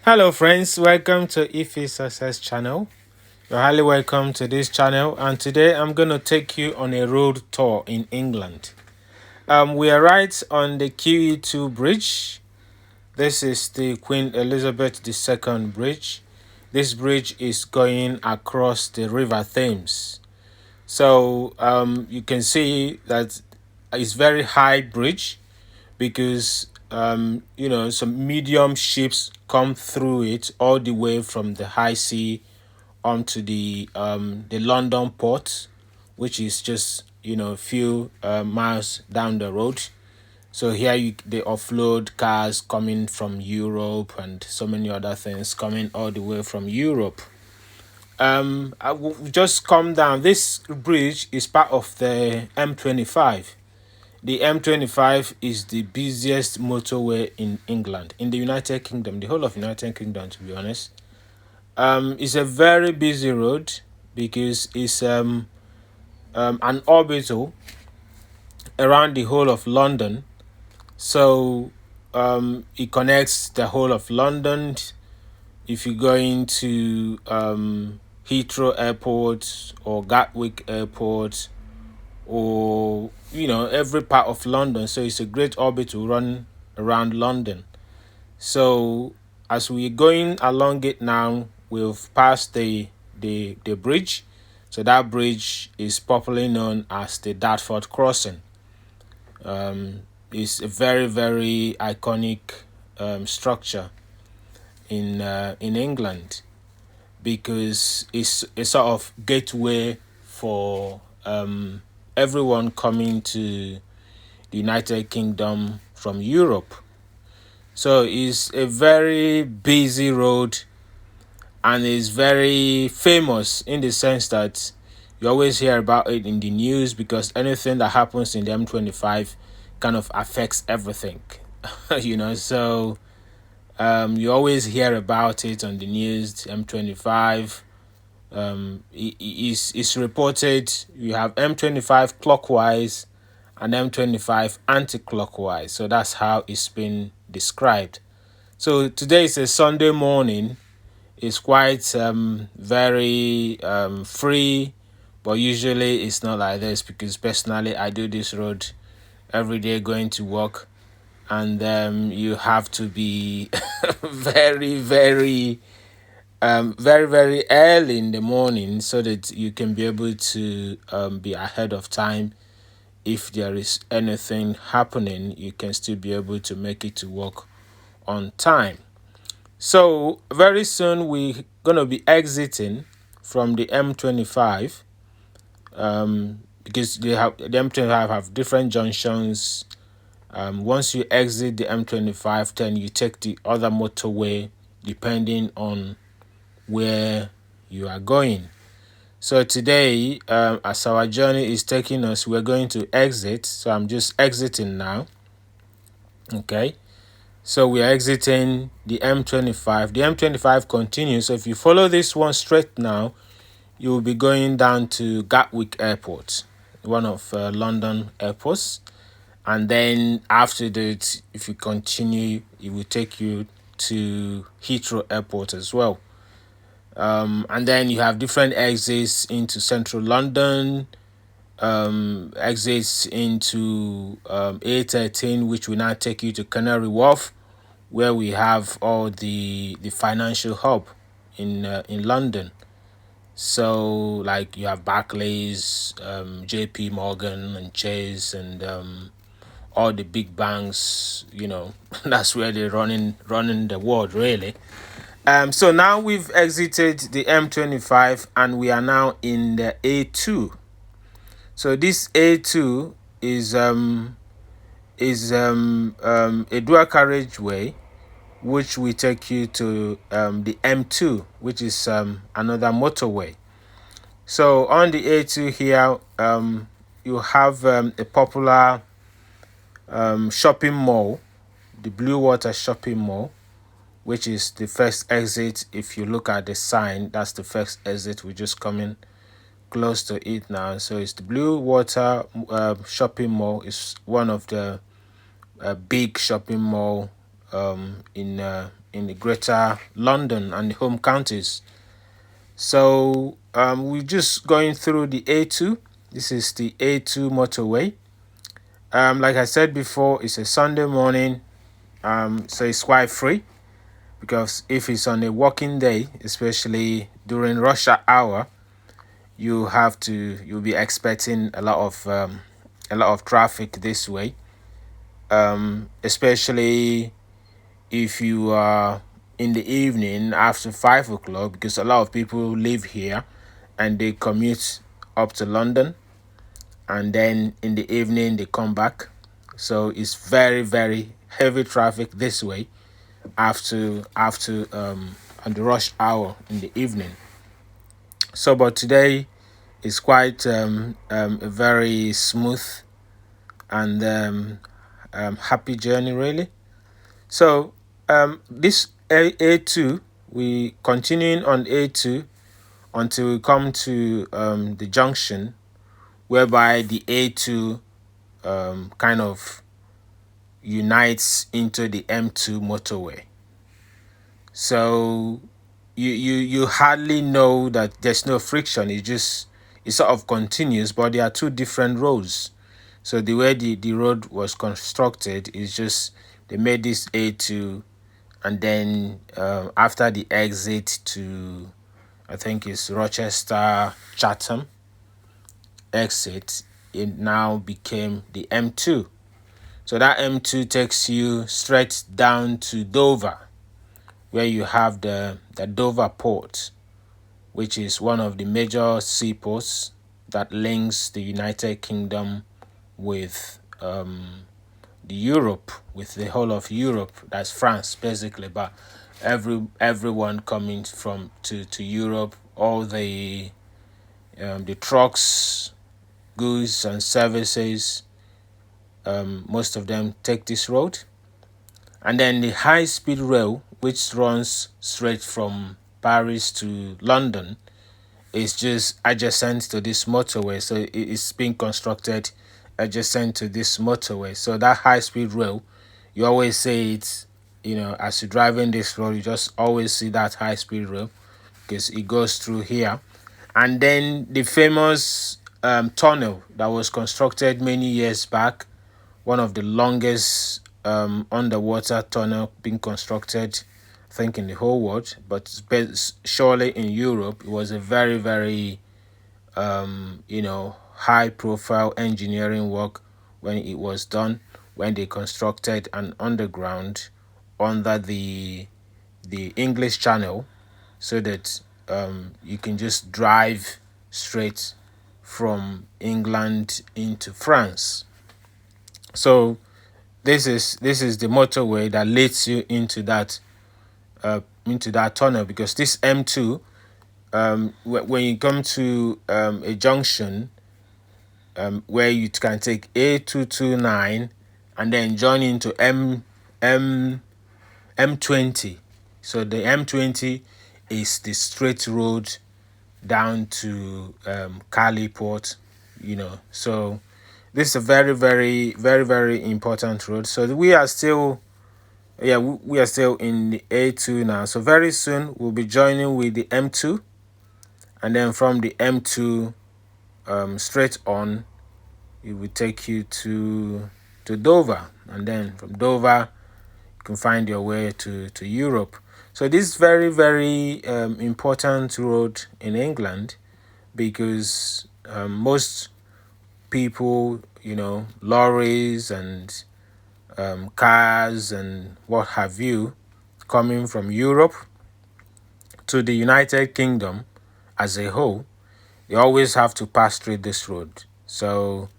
Hello friends, welcome to Ife Success channel. You're highly welcome to this channel, and today I'm going to take you on a road tour in England. We are right on the QE2 bridge. This is the Queen Elizabeth II bridge. This bridge is going across the River Thames. So you can see that it's very high bridge because some medium ships come through it all the way from the high sea onto the London port, which is just a few miles down the road. So here they offload cars coming from Europe and so many other things coming all the way from Europe. I will just come down. This bridge is part of the M25. The M25 is the busiest motorway in England, in the United Kingdom, the whole of United Kingdom, to be honest. It's a very busy road because it's an orbital around the whole of London. So it connects the whole of London. If you're going to Heathrow Airport or Gatwick Airport, or every part of London. So it's a great orbit to run around London. So as we're going along it now, we've passed the bridge. So that bridge is popularly known as the Dartford Crossing. It's a very, very iconic structure in England because it's a sort of gateway for everyone coming to the United Kingdom from Europe. So it's a very busy road and is very famous in the sense that you always hear about it in the news because anything that happens in the M25 kind of affects everything. So you always hear about it on the news. M25 is reported you have M25 clockwise and M25 anti-clockwise. So that's how it's been described. So today is a Sunday morning. It's quite very free, but usually it's not like this because personally I do this road every day going to work, and you have to be very, very very early in the morning so that you can be able to be ahead of time. If there is anything happening, you can still be able to make it to work on time. So very soon we're going to be exiting from the M25 because the M25 have different junctions. Once you exit the M25, then you take the other motorway depending on where you are going. So today, as our journey is taking us, we're going to exit. So I'm just exiting now. Okay. So we are exiting the M25. The M25 continues. So if you follow this one straight now, you will be going down to Gatwick Airport, one of London airports. And then after that, if you continue, it will take you to Heathrow Airport as well. And then you have different exits into central London, exits into A13, which will now take you to Canary Wharf, where we have all the financial hub in London. So like you have Barclays, JP Morgan and Chase and all the big banks, that's where they're running the world really. So now we've exited the M25 and we are now in the A2. So this A2 is a dual carriageway which will take you to the M2, which is another motorway. So on the A2 here, you have a popular shopping mall, the Blue Water Shopping Mall, which is the first exit. If you look at the sign, that's the first exit. We're just coming close to it now. So it's the Blue Water Shopping Mall. It's one of the big shopping mall in the greater London and the home counties. So we're just going through the A2. This is the A2 Motorway. Like I said before, it's a Sunday morning, so it's quite free, because if it's on a working day, especially during rush hour, you'll be expecting a lot of traffic this way, especially if you are in the evening after 5 o'clock, because a lot of people live here and they commute up to London, and then in the evening they come back. So it's very, very heavy traffic this way after on the rush hour in the evening. So but today is quite a very smooth and happy journey, really. So this A2, we continuing on A2 until we come to the junction whereby the A2 kind of unites into the M2 motorway. So you hardly know that there's no friction. It sort of continues, but there are two different roads. So the way the road was constructed is just they made this A2, and then after the exit to, I think it's Rochester Chatham exit, it now became the M2. So that M2 takes you straight down to Dover, where you have the Dover port, which is one of the major seaports that links the United Kingdom with with the whole of Europe. That's France, basically. But everyone coming from to Europe, all the trucks, goods and services, most of them take this road. And then the high-speed rail, which runs straight from Paris to London, is just adjacent to this motorway. So it's being constructed adjacent to this motorway. So that high-speed rail, you always say it's, as you're driving this road, you just always see that high-speed rail because it goes through here. And then the famous tunnel that was constructed many years back, one of the longest underwater tunnel being constructed, I think, in the whole world, but surely in Europe. It was a very, very high profile engineering work when it was done, when they constructed an underground under the English Channel, so that you can just drive straight from England into France. So this is the motorway that leads you into that tunnel, because this M2, when you come to a junction where you can take A229 and then join into M20. So the M20 is the straight road down to Cali Port, So this is a very, very, very, very important road. So we are still in the A2 now. So very soon we'll be joining with the M2, and then from the M2 straight on, it will take you to Dover, and then from Dover you can find your way to Europe. So this is very, very important road in England, because most people, lorries and cars and what have you, coming from Europe to the United Kingdom as a whole, they always have to pass through this road. So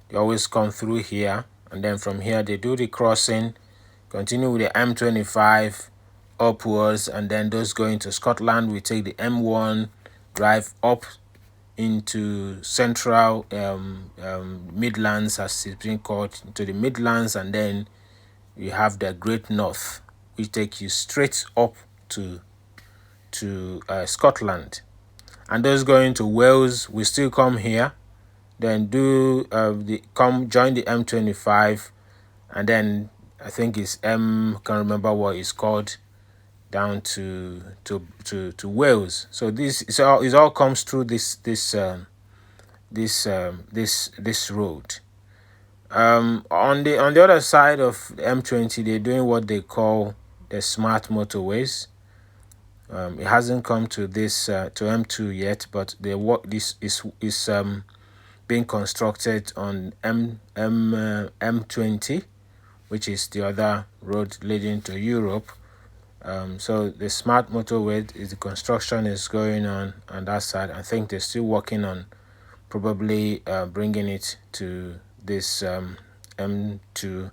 they always come through here, and then from here they do the crossing, continue with the M25 upwards, and then those going to Scotland, we take the M1, drive up into central Midlands, as it's being called, into the Midlands, and then you have the Great North, which take you straight up to Scotland. And those going to Wales, we still come here, then do join the M25, and then I think it's can't remember what it's called, down to Wales. So it all comes through this road. On the other side of M20, they're doing what they call the smart motorways. It hasn't come to this to M2 yet, but the work this is being constructed on M20, which is the other road leading to Europe. So the smart motorway is the construction is going on that side. I think they're still working on probably bringing it to this M2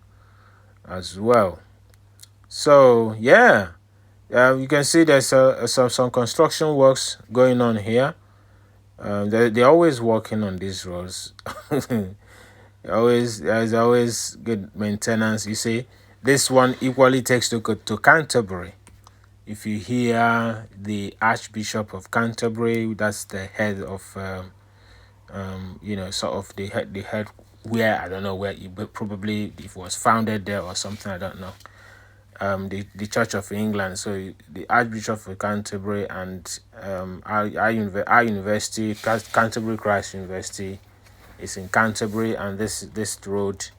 as well. So yeah, you can see there's some construction works going on here. They're always working on these roads. There's always good maintenance. You see, this one equally takes to go to Canterbury. If you hear the Archbishop of Canterbury, that's the head of sort of the head where I don't know where it, but probably it was founded there or something, I don't know. The Church of England. So the Archbishop of Canterbury and our university, Canterbury Christ University, is in Canterbury, and this road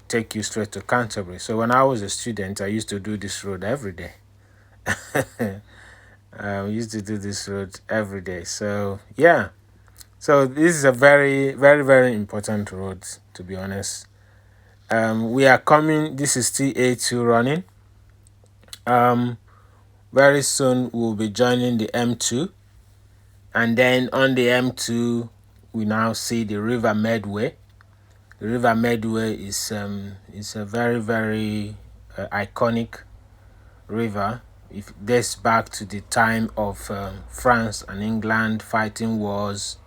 take you straight to Canterbury. So when I was a student, I used to do this road every day. We used to do this road every day. So yeah, so this is a very, very, very important road, to be honest. We are coming. This is still A2 running. Very soon we'll be joining the M2, and then on the M2 we now see the River Medway. The River Medway is a very, very iconic river. If it dates back to the time of France and England fighting wars,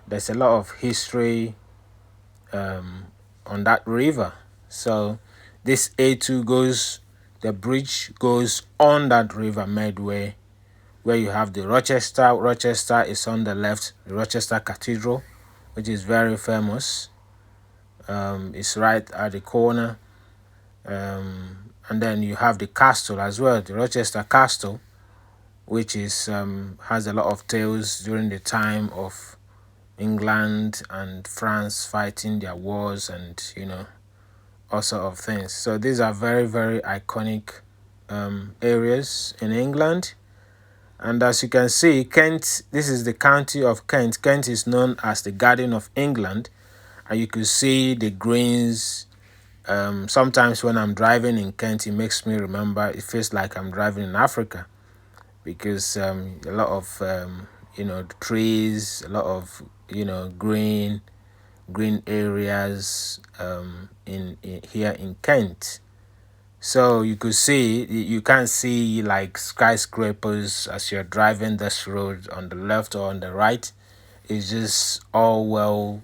there's a lot of history on that river. So this A2 goes, the bridge goes on that River Medway, where you have the Rochester. Rochester is on the left, the Rochester Cathedral, which is very famous. It's right at the corner. And then you have the castle as well, the Rochester Castle, which is has a lot of tales during the time of England and France fighting their wars, and all sort of things. So these are very, very iconic areas in England. And as you can see, Kent, this is the county of Kent. Kent is known as the Garden of England, and you can see the greens. Sometimes when I'm driving in Kent, it makes me remember, it feels like I'm driving in Africa, because a lot of trees, a lot of green areas in here in Kent. So you could see, you can't see like skyscrapers as you're driving this road on the left or on the right. It's just all well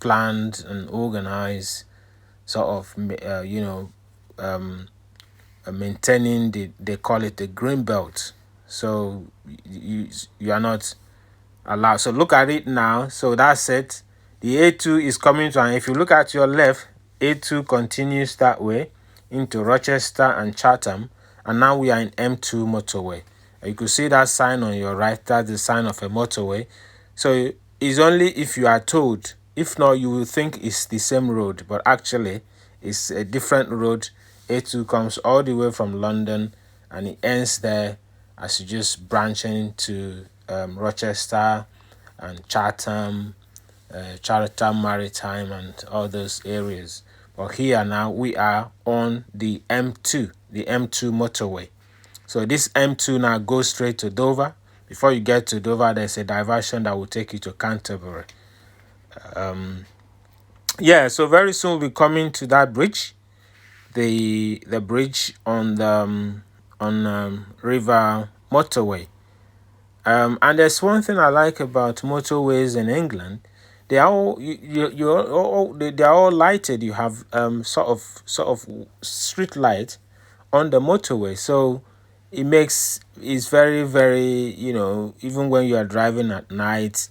planned and organized, sort of maintaining they call it the green belt. So you are not allowed. So look at it now. So that's it. The A2 is coming to, and if you look at your left, A2 continues that way into Rochester and Chatham, and now we are in M2 motorway. You could see that sign on your right. That's the sign of a motorway. So it's only if you are told. If not, you will think it's the same road, but actually it's a different road. A2 comes all the way from London, and it ends there as you just branch into Rochester and Chatham, Chatham Maritime, and all those areas. But here now we are on the M2 motorway. So this M2 now goes straight to Dover. Before you get to Dover, there's a diversion that will take you to Canterbury. Yeah, so very soon we'll be coming to that bridge, the bridge on the River Motorway. And there's one thing I like about motorways in England. They are all they are all lighted. You have sort of street light on the motorway, so it's very, very, even when you are driving at night,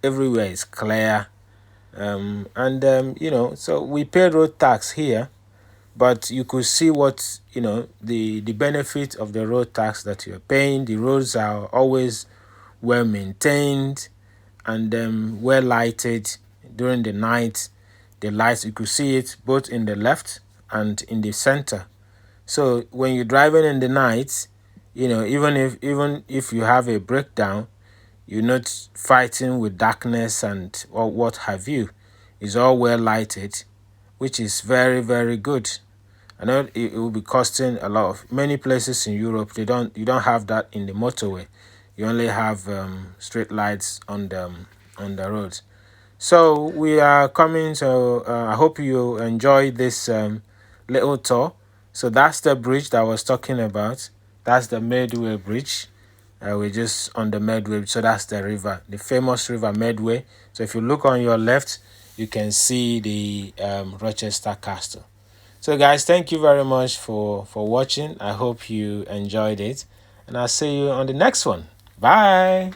everywhere is clear. So we pay road tax here, but you could see what, the benefit of the road tax that you're paying. The roads are always well maintained and well lighted during the night. The lights, you could see it both in the left and in the center. So when you're driving in the night, even if you have a breakdown, you're not fighting with darkness and or what have you. It's all well lighted, which is very, very good. I know it will be costing a lot of many places in Europe. You don't have that in the motorway. You only have street lights on the roads. So we are coming. So I hope you enjoy this little tour. So that's the bridge that I was talking about. That's the Midway Bridge. We're just on the Medway, so that's the river, the famous river Medway. So if you look on your left, you can see the Rochester Castle. So guys, thank you very much for watching. I hope you enjoyed it, and I'll see you on the next one. Bye.